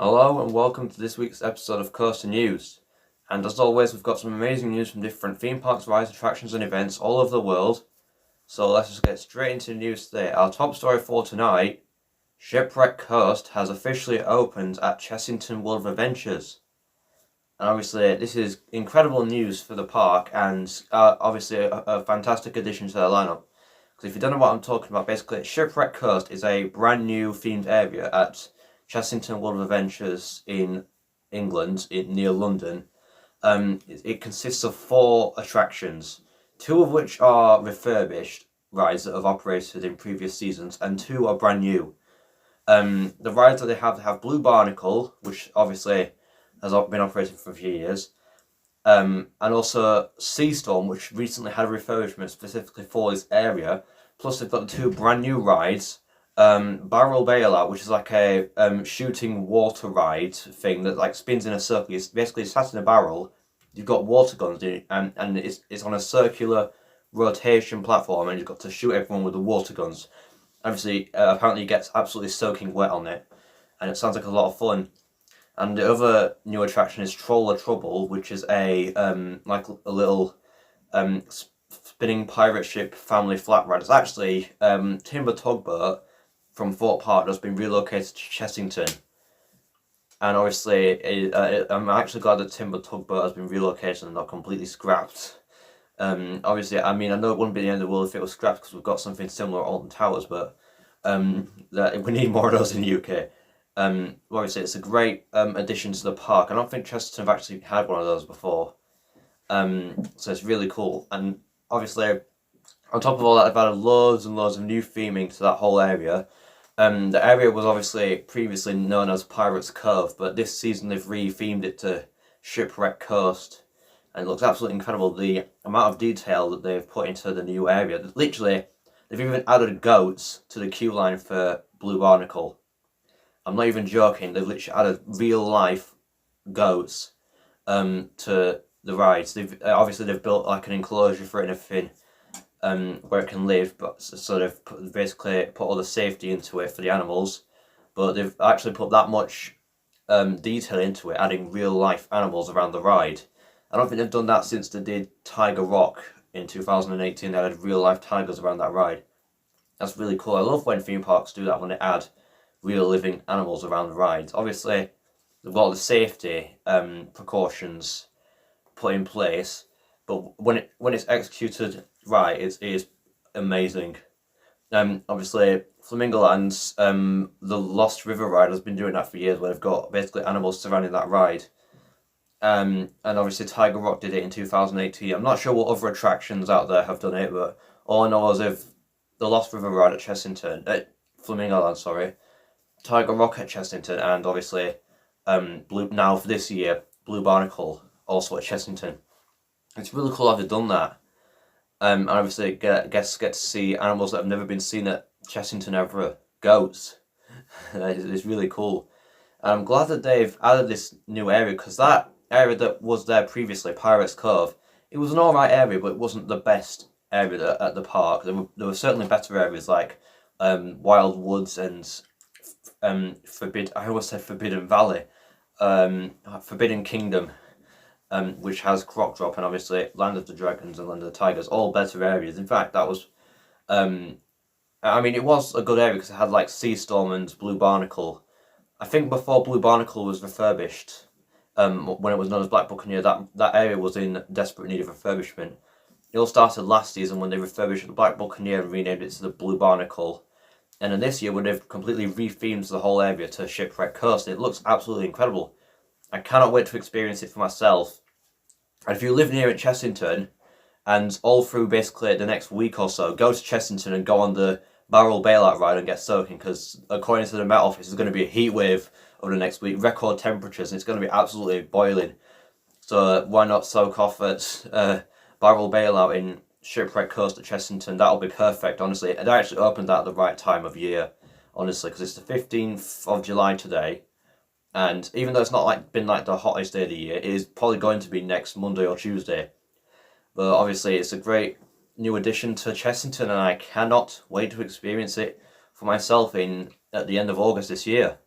Hello and welcome to this week's episode of Coaster News. And as always, we've got some amazing news from different theme parks, rides, attractions and events all over the world. So let's just get straight into the news today. Our top story for tonight, Shipwreck Coast has officially opened at Chessington World of Adventures. And obviously this is incredible news for the park and obviously a fantastic addition to their lineup. Because if you don't know what I'm talking about, basically Shipwreck Coast is a brand new themed area at Chessington World of Adventures in England, near London. It consists of 4 attractions, 2 of which are refurbished rides that have operated in previous seasons, and 2 are brand new. The rides that they have Blue Barnacle, which obviously has been operating for a few years, and also Sea Storm, which recently had a refurbishment specifically for this area. Plus they've got the 2 brand new rides. Barrel Bailout, which is like a shooting water ride thing that like spins in a circle. It's basically sat in a barrel. You've got water guns in it, and it's on a circular rotation platform, and you've got to shoot everyone with the water guns. Obviously, apparently it gets absolutely soaking wet on it, and it sounds like a lot of fun. And the other new attraction is Troller Trouble, which is a like a little spinning pirate ship family flat ride. It's actually timber tugboat from Thorpe Park that's been relocated to Chessington. And obviously, I'm actually glad that timber tugboat has been relocated and not completely scrapped. Obviously, I mean, I know it wouldn't be the end of the world if it was scrapped because we've got something similar at Alton Towers, but we need more of those in the UK. Obviously, it's a great addition to the park. I don't think Chessington have actually had one of those before. So it's really cool. And obviously, on top of all that, they've added loads and loads of new theming to that whole area. The area was obviously previously known as Pirates Cove, but this season they've re-themed it to Shipwreck Coast, and it looks absolutely incredible. The amount of detail that they've put into the new area. Literally, they've even added goats to the queue line for Blue Barnacle. I'm not even joking. They've literally added real life goats to the rides. They've built like an enclosure for it and everything. Where it can live, but so they've basically put all the safety into it for the animals, but they've actually put that much detail into it, adding real life animals around the ride. I don't think they've done that since they did Tiger Rock in 2018. They had real life tigers around that ride. That's really cool. I love when theme parks do that, when they add real living animals around the rides. Obviously, they've got all the safety precautions put in place, but when it's executed right, it is amazing. Obviously, Flamingoland's the Lost River ride has been doing that for years, where they've got basically animals surrounding that ride. And obviously Tiger Rock did it in 2018. I'm not sure what other attractions out there have done it, but all I know is if the Lost River ride at Flamingoland, sorry, Tiger Rock at Chessington, and obviously now for this year, Blue Barnacle also at Chessington. It's really cool how they've done that. And obviously guests get to see animals that have never been seen at Chessington ever. Goats. It's really cool. I'm glad that they've added this new area, because that area that was there previously, Pirates Cove, it was an alright area, but it wasn't the best area at the park. There were certainly better areas like Wild Woods and I always said Forbidden Valley, Forbidden Kingdom. Which has Croc Drop and obviously Land of the Dragons and Land of the Tigers, all better areas. In fact, that was, I mean, it was a good area because it had like Sea Storm and Blue Barnacle. I think before Blue Barnacle was refurbished, when it was known as Black Buccaneer, that area was in desperate need of refurbishment. It all started last season when they refurbished the Black Buccaneer and renamed it to the Blue Barnacle. And then this year, when they've completely rethemed the whole area to Shipwreck Coast, it looks absolutely incredible. I cannot wait to experience it for myself. And if you live near at Chessington, and all through basically the next week or so, go to Chessington and go on the Barrel Bailout ride and get soaking, because according to the Met Office, there's going to be a heat wave over the next week, record temperatures, and it's going to be absolutely boiling. So why not soak off at Barrel Bailout in Shipwreck Coast at Chessington? That'll be perfect, honestly. They actually opened that at the right time of year, honestly, because it's the 15th of July today. And even though it's not been the hottest day of the year, it is probably going to be next Monday or Tuesday. But obviously it's a great new addition to Chessington, and I cannot wait to experience it for myself at the end of August this year.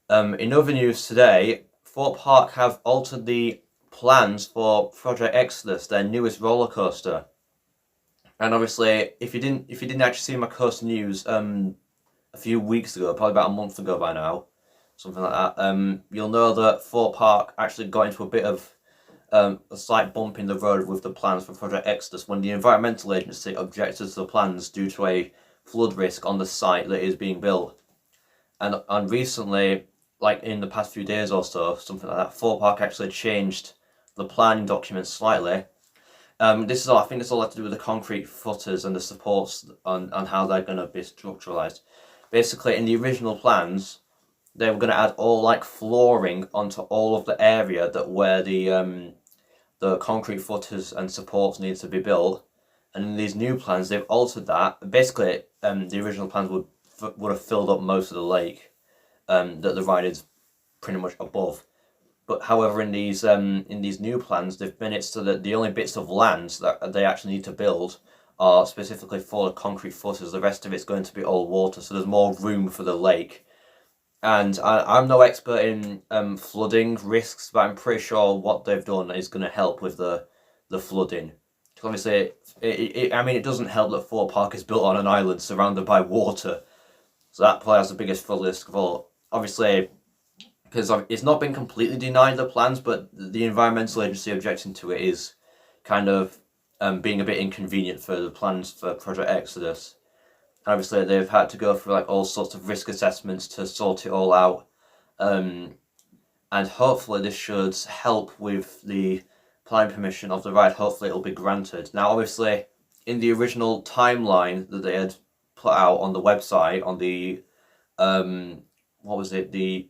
In other news today, Thorpe Park have altered the plans for Project Exodus, their newest roller coaster. And obviously, if you didn't actually see my coaster news a few weeks ago, probably about a month ago by now, something like that, you'll know that Thorpe Park actually got into a bit of a slight bump in the road with the plans for Project Exodus when the environmental agency objected to the plans due to a flood risk on the site that is being built. And recently, like in the past few days or so, something like that, Thorpe Park actually changed the planning documents slightly. This is all. I think it's all had to do with the concrete footers and the supports on how they're going to be structuralized. Basically, in the original plans, they were going to add all like flooring onto all of the area that where the concrete footers and supports need to be built. And in these new plans, they've altered that. Basically, the original plans would have filled up most of the lake that the ride is pretty much above. But however, in these new plans, they've made it so that the only bits of land that they actually need to build are specifically for the concrete footers. The rest of it's going to be all water, so there's more room for the lake. And I'm no expert in flooding risks, but I'm pretty sure what they've done is going to help with the flooding. Obviously, it doesn't help that Thorpe Park is built on an island surrounded by water, so that probably has the biggest flood risk of all. Obviously, because it's not been completely denied the plans, but the environmental agency objecting to it is kind of being a bit inconvenient for the plans for Project Exodus. And obviously, they've had to go through like all sorts of risk assessments to sort it all out, and hopefully this should help with the planning permission of the ride. Hopefully, it'll be granted. Now, obviously, in the original timeline that they had put out on the website, on the what was it, the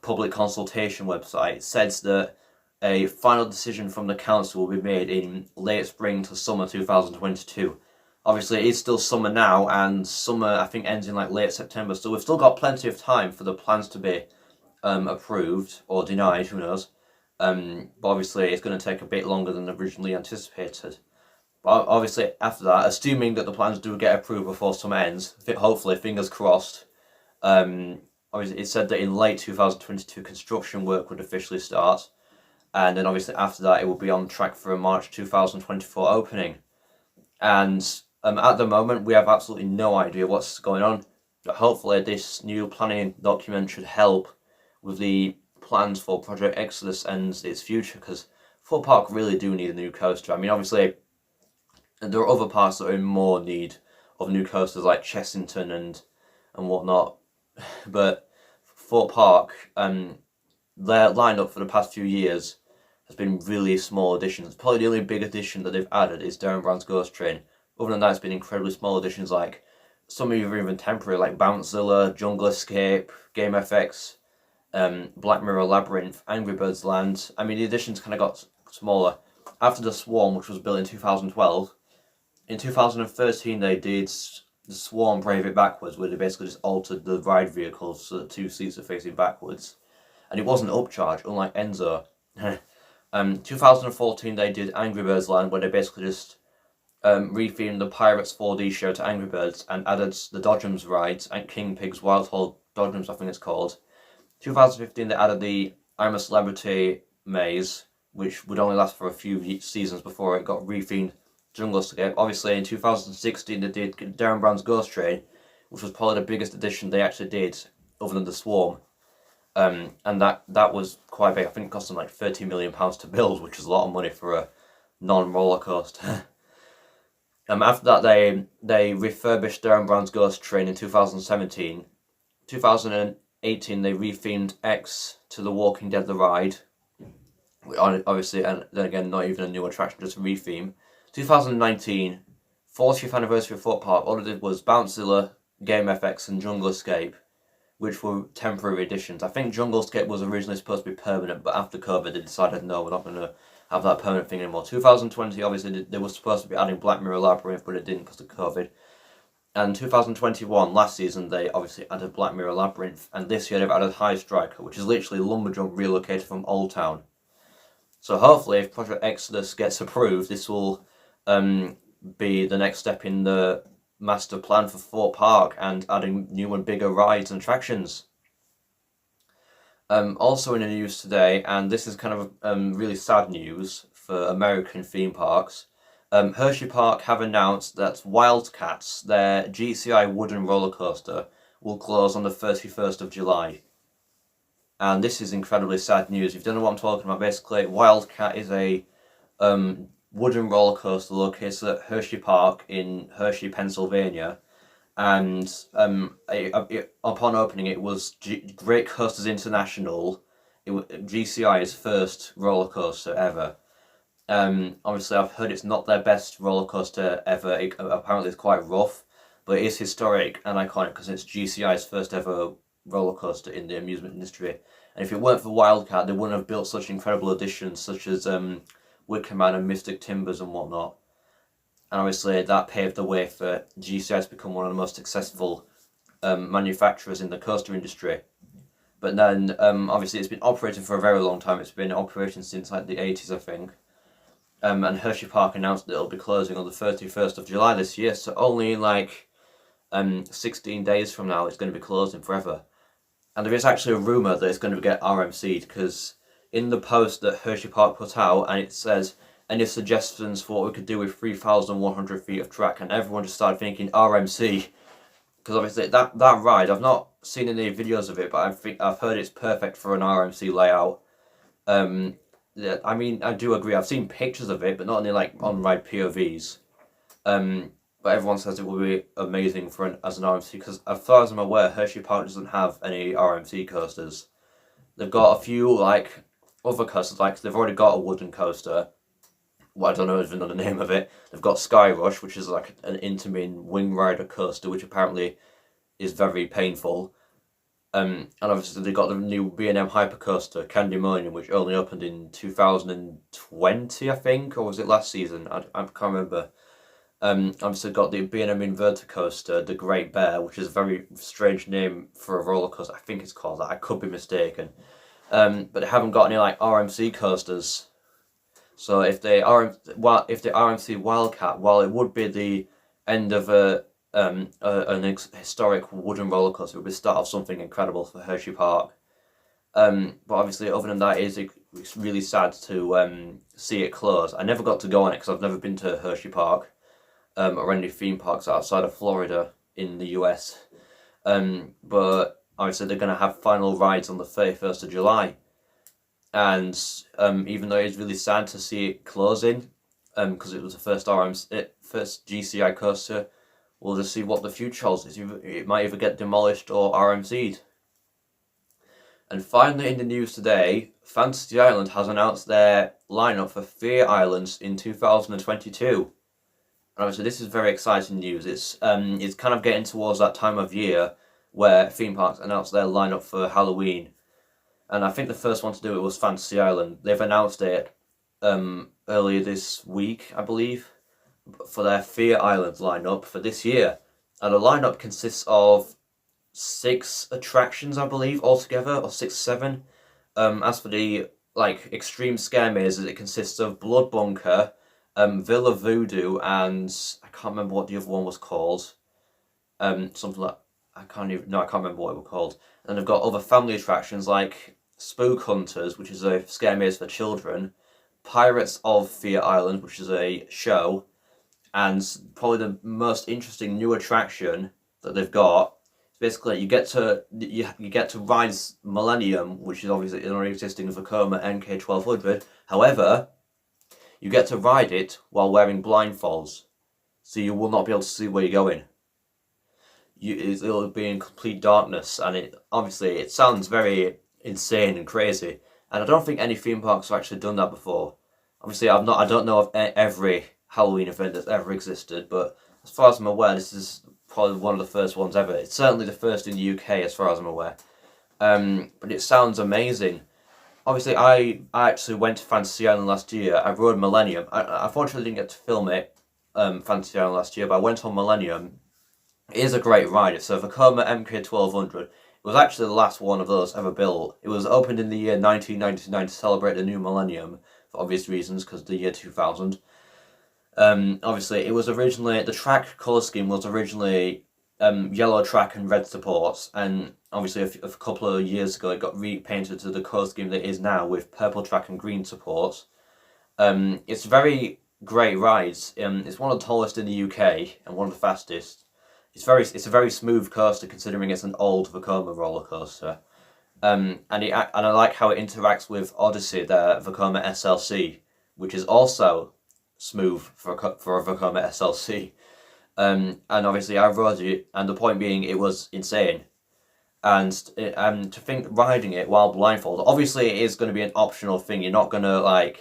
public consultation website, says that a final decision from the council will be made in late spring to summer 2022. Obviously, it is still summer now, and summer I think ends in like late September, so we've still got plenty of time for the plans to be approved or denied, who knows. But obviously, it's going to take a bit longer than originally anticipated. But obviously, after that, assuming that the plans do get approved before summer ends, hopefully, fingers crossed, obviously, it said that in late 2022 construction work would officially start, and then obviously after that it will be on track for a March 2024 opening. And at the moment we have absolutely no idea what's going on, but hopefully this new planning document should help with the plans for Project Exodus and its future, because Thorpe Park really do need a new coaster. I mean, obviously there are other parts that are in more need of new coasters like Chessington and whatnot, but Thorpe Park, their lineup for the past few years has been really small additions. Probably the only big addition that they've added is Darren Brown's Ghost Train. Other than that, it's been incredibly small additions, like some of are even temporary, like Bouncezilla, Jungle Escape, Game FX, Black Mirror Labyrinth, Angry Birds Land. I mean, the additions kind of got smaller. After the Swarm, which was built in 2012, in 2013 they did the Swarm Brave It Backwards, where they basically just altered the ride vehicles so that two seats are facing backwards. And it wasn't upcharge, unlike Enzo. 2014 they did Angry Birds Land, where they basically just rethemed the Pirates 4D show to Angry Birds and added the Dodgems rides and King Pig's Wild Haul Dodgems, I think it's called. 2015 they added the I'm a Celebrity maze, which would only last for a few seasons before it got rethemed Jungle Escape. Obviously, in 2016 they did Darren Brown's Ghost Train, which was probably the biggest addition they actually did, other than the Swarm. And that was quite big. I think it cost them like £30 million to build, which is a lot of money for a non-roller coaster. After that, they refurbished Darren Brown's Ghost Train in 2017. 2018, they rethemed X to The Walking Dead: The Ride. Obviously, and then again, not even a new attraction, just a retheme. 2019, 40th anniversary of Thorpe Park, all it did was Bouncezilla, Game FX and Jungle Escape, which were temporary additions. I think Jungle Escape was originally supposed to be permanent, but after COVID they decided no, we're not going to have that permanent thing anymore. 2020, obviously, they were supposed to be adding Black Mirror Labyrinth, but it didn't because of COVID. And 2021, last season, they obviously added Black Mirror Labyrinth, and this year they've added High Striker, which is literally Lumberjump relocated from Old Town. So hopefully, if Project Exodus gets approved, this will be the next step in the master plan for Thorpe Park and adding new and bigger rides and attractions. Also in the news today, and this is kind of really sad news for American theme parks. Hersheypark have announced that Wildcats, their GCI wooden roller coaster, will close on the 31st of July. And this is incredibly sad news. If you don't know what I'm talking about, basically, Wildcat is a wooden roller coaster located at Hersheypark in Hershey, Pennsylvania. And upon opening, it was Great Coasters International, GCI's first roller coaster ever. Obviously, I've heard it's not their best roller coaster ever. Apparently, it's quite rough, but it is historic and iconic because it's GCI's first ever roller coaster in the amusement industry. And if it weren't for Wildcat, they wouldn't have built such incredible additions such as Wicker Man and Mystic Timbers and whatnot. And obviously, that paved the way for GCI to become one of the most successful manufacturers in the coaster industry. But then, obviously, it's been operating for a very long time. It's been operating since like the 80s, I think. And Hersheypark announced that it'll be closing on the 31st of July this year. So only like 16 days from now, it's going to be closing forever. And there is actually a rumour that it's going to get RMC'd, because in the post that Hersheypark put out, and it says, any suggestions for what we could do with 3,100 feet of track, and everyone just started thinking RMC, because obviously that ride, I've not seen any videos of it, but I've heard it's perfect for an RMC layout. Yeah, I mean, I do agree. I've seen pictures of it, but not only like on ride POVs. But everyone says it will be amazing for as an RMC, because as far as I'm aware, Hersheypark doesn't have any RMC coasters. They've got a few like other coasters, like they've already got a wooden coaster. Well, I don't know even know the name of it. They've got Sky Rush, which is like an Intamin wing rider coaster, which apparently is very painful. And obviously they got the new B&M Hypercoaster, Candymonium, which only opened in 2020, I think, or was it last season? I can't remember. Obviously got the B&M Inverter Coaster, the Great Bear, which is a very strange name for a roller coaster. I think it's called that. I could be mistaken. But they haven't got any like RMC coasters. So if they RMC Wildcat, while it would be the end of an historic wooden roller coaster, it would be the start of something incredible for Hersheypark. But obviously, other than that, it's really sad to see it close. I never got to go on it because I've never been to Hersheypark or any theme parks outside of Florida in the US. But obviously, they're going to have final rides on the 31st of July. And even though it's really sad to see it closing, because it was the first first GCI coaster, we'll just see what the future holds. It might either get demolished or RMC'd. And finally in the news today, Fantasy Island has announced their lineup for Fear Islands in 2022. And obviously this is very exciting news. It's kind of getting towards that time of year where theme parks announce their lineup for Halloween. And I think the first one to do it was Fantasy Island. They've announced it earlier this week, I believe, for their Fear Island lineup for this year. And the lineup consists of 6 attractions, I believe, altogether, or 6, 7. As for the like extreme scare mazes, it consists of Blood Bunker, Villa Voodoo, and I can't remember what the other one was called. Something like I can't remember what it was called. And then they've got other family attractions like Spook Hunters, which is a scare maze for children, Pirates of Fear Island, which is a show, and probably the most interesting new attraction that they've got. Basically, you get to ride Millennium, which is obviously an already existing Vekoma NK1200. However, you get to ride it while wearing blindfolds, so you will not be able to see where you're going. It'll be in complete darkness, and it sounds very insane and crazy. And I don't think any theme parks have actually done that before. Obviously, I don't know of every Halloween event that's ever existed, but as far as I'm aware, this is probably one of the first ones ever. It's certainly the first in the UK, as far as I'm aware. But it sounds amazing. Obviously, I actually went to Fantasy Island last year. I rode Millennium. I unfortunately didn't get to film it, Fantasy Island last year, but I went on Millennium. It is a great ride. It's a Vekoma MK1200. It was actually the last one of those ever built. It was opened in the year 1999 to celebrate the new millennium, for obvious reasons, because the year 2000. Obviously, it was originally, the track colour scheme was originally yellow track and red supports, and obviously a couple of years ago it got repainted to the coast scheme that it is now with purple track and green supports. It's a very great ride. It's one of the tallest in the UK and one of the fastest. It's a very smooth coaster considering it's an old Vekoma roller coaster. And I like how it interacts with Odyssey, the Vekoma SLC, which is also smooth for a Vekoma SLC. And obviously I rode it, and the point being it was insane. And to think riding it while blindfolded, obviously it is going to be an optional thing. You're not going to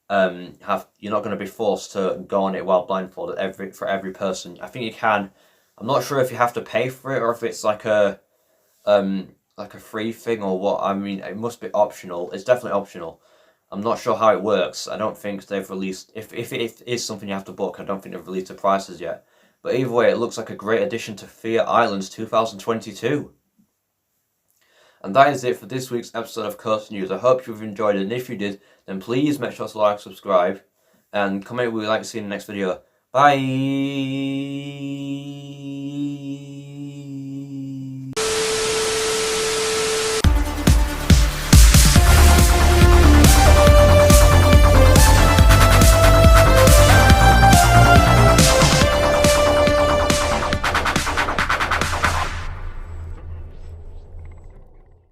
you're not going to be forced to go on it while blindfolded for every person. I think you can. I'm not sure if you have to pay for it or if it's like a free thing or what. I mean, it must be optional. It's definitely optional. I'm not sure how it works. I don't think they've released. If it is something you have to book, I don't think they've released the prices yet. But either way, it looks like a great addition to Fear Islands 2022. And that is it for this week's episode of Coast News. I hope you've enjoyed it, and if you did, then please make sure to like, subscribe, and comment what you'd like to see in the next video. Bye!